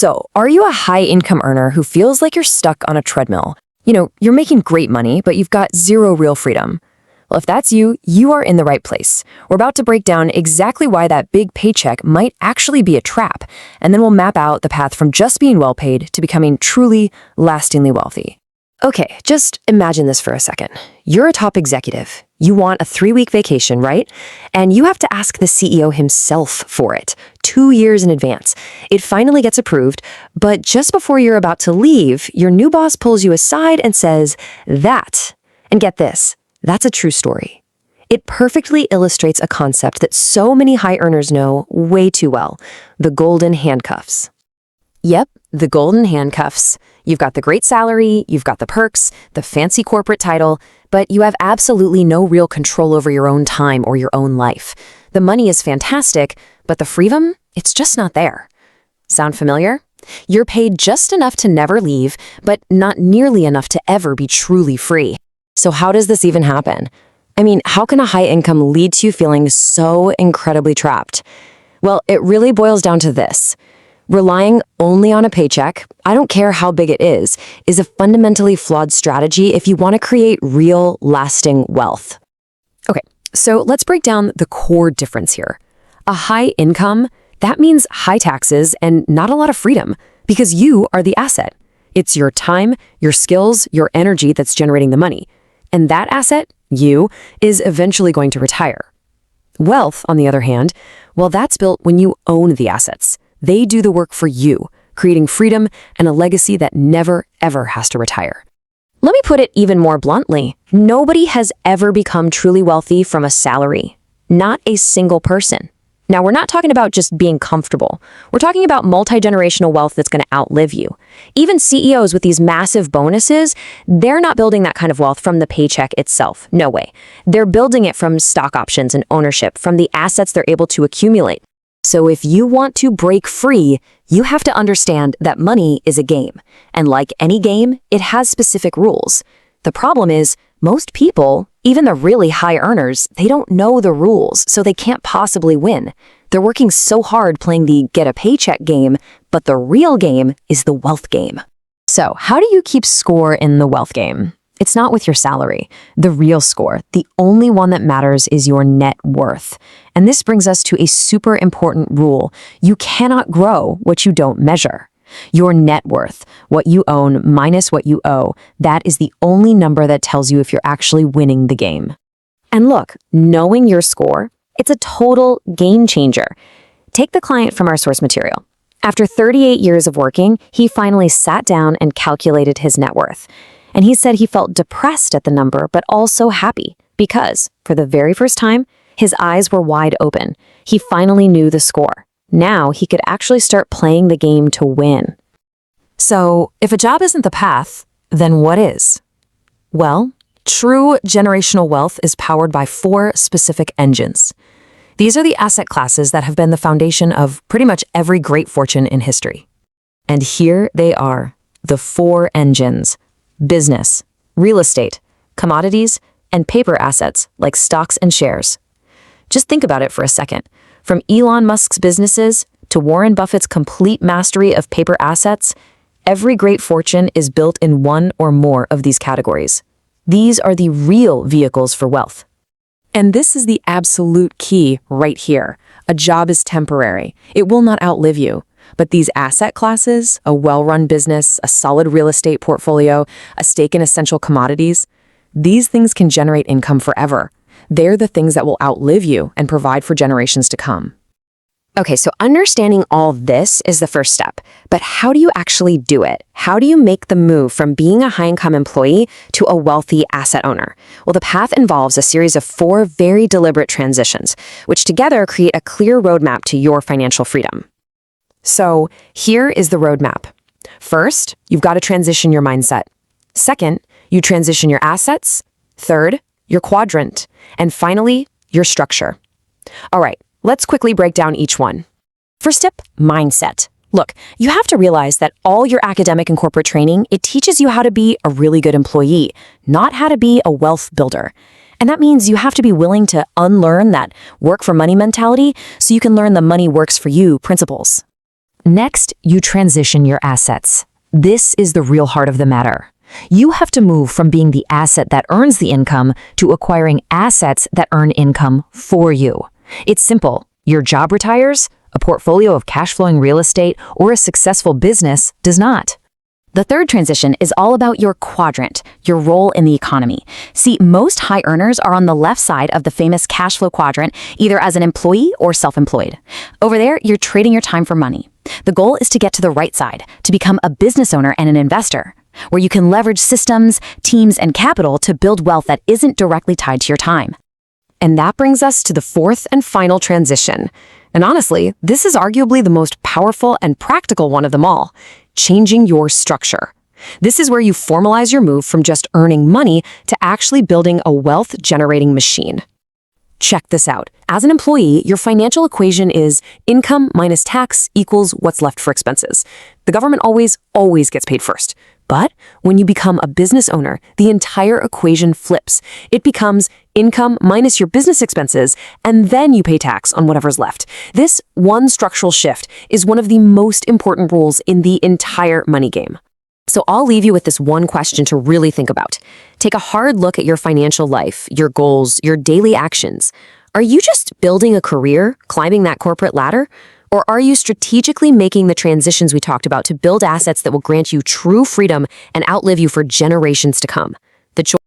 So, are you a high-income earner who feels like you're stuck on a treadmill? You're making great money, but you've got zero real freedom. Well, if that's you, you are in the right place. We're about to break down exactly why that big paycheck might actually be a trap, and then we'll map out the path from just being well-paid to becoming truly, lastingly wealthy. Okay, just imagine this for a second. You're a top executive. You want a 3-week vacation, right? And you have to ask the CEO himself for it, 2 years in advance. It finally gets approved, but just before you're about to leave, your new boss pulls you aside and says, that. And get this, that's a true story. It perfectly illustrates a concept that so many high earners know way too well, the golden handcuffs. Yep, the golden handcuffs. You've got the great salary, you've got the perks, the fancy corporate title, but you have absolutely no real control over your own time or your own life. The money is fantastic, but the freedom, it's just not there. Sound familiar? You're paid just enough to never leave, but not nearly enough to ever be truly free. So how does this even happen? How can a high income lead to you feeling so incredibly trapped? Well, it really boils down to this. Relying only on a paycheck, I don't care how big it is a fundamentally flawed strategy if you want to create real, lasting wealth. Okay, so let's break down the core difference here. A high income, that means high taxes and not a lot of freedom, because you are the asset. It's your time, your skills, your energy that's generating the money. And that asset, you, is eventually going to retire. Wealth, on the other hand, well, that's built when you own the assets. They do the work for you, creating freedom and a legacy that never, ever has to retire. Let me put it even more bluntly. Nobody has ever become truly wealthy from a salary. Not a single person. Now, we're not talking about just being comfortable. We're talking about multi-generational wealth that's going to outlive you. Even CEOs with these massive bonuses, they're not building that kind of wealth from the paycheck itself. No way. They're building it from stock options and ownership, from the assets they're able to accumulate. So if you want to break free, you have to understand that money is a game. And like any game, it has specific rules. The problem is, most people, even the really high earners, they don't know the rules, so they can't possibly win. They're working so hard playing the get a paycheck game, but the real game is the wealth game. So how do you keep score in the wealth game? It's not with your salary. The real score, the only one that matters, is your net worth. And this brings us to a super important rule. You cannot grow what you don't measure. Your net worth, what you own minus what you owe, that is the only number that tells you if you're actually winning the game. And look, knowing your score, it's a total game changer. Take the client from our source material. After 38 years of working, he finally sat down and calculated his net worth. And he said he felt depressed at the number, but also happy because, for the very first time, his eyes were wide open. He finally knew the score. Now he could actually start playing the game to win. So, if a job isn't the path, then what is? Well, true generational wealth is powered by 4 specific engines. These are the asset classes that have been the foundation of pretty much every great fortune in history. And here they are, the 4 engines: business, real estate, commodities, and paper assets like stocks and shares. Just think about it for a second. From Elon Musk's businesses to Warren Buffett's complete mastery of paper assets, every great fortune is built in one or more of these categories. These are the real vehicles for wealth. And this is the absolute key right here. A job is temporary. It will not outlive you. But these asset classes, a well-run business, a solid real estate portfolio, a stake in essential commodities, these things can generate income forever. They're the things that will outlive you and provide for generations to come. Okay, so understanding all this is the first step. But how do you actually do it? How do you make the move from being a high-income employee to a wealthy asset owner? Well, the path involves a series of 4 very deliberate transitions, which together create a clear roadmap to your financial freedom. So here is the roadmap. First, you've got to transition your mindset. Second, you transition your assets. Third, your quadrant. And finally, your structure. All right, let's quickly break down each one. First step, mindset. Look, you have to realize that all your academic and corporate training, it teaches you how to be a really good employee, not how to be a wealth builder. And that means you have to be willing to unlearn that work for money mentality so you can learn the money works for you principles. Next, you transition your assets. This is the real heart of the matter. You have to move from being the asset that earns the income to acquiring assets that earn income for you. It's simple. Your job retires, a portfolio of cash-flowing real estate, or a successful business does not. The third transition is all about your quadrant, your role in the economy. See, most high earners are on the left side of the famous cash flow quadrant, either as an employee or self-employed. Over there, you're trading your time for money. The goal is to get to the right side, to become a business owner and an investor, where you can leverage systems, teams, and capital to build wealth that isn't directly tied to your time. And that brings us to the fourth and final transition. And honestly, this is arguably the most powerful and practical one of them all: changing your structure. This is where you formalize your move from just earning money to actually building a wealth-generating machine. Check this out. As an employee, your financial equation is income minus tax equals what's left for expenses. The government always gets paid first. But when you become a business owner, the entire equation flips. It becomes income minus your business expenses, and then you pay tax on whatever's left. This one structural shift is one of the most important rules in the entire money game. So I'll leave you with this one question to really think about. Take a hard look at your financial life, your goals, your daily actions. Are you just building a career, climbing that corporate ladder? Or are you strategically making the transitions we talked about to build assets that will grant you true freedom and outlive you for generations to come? The choice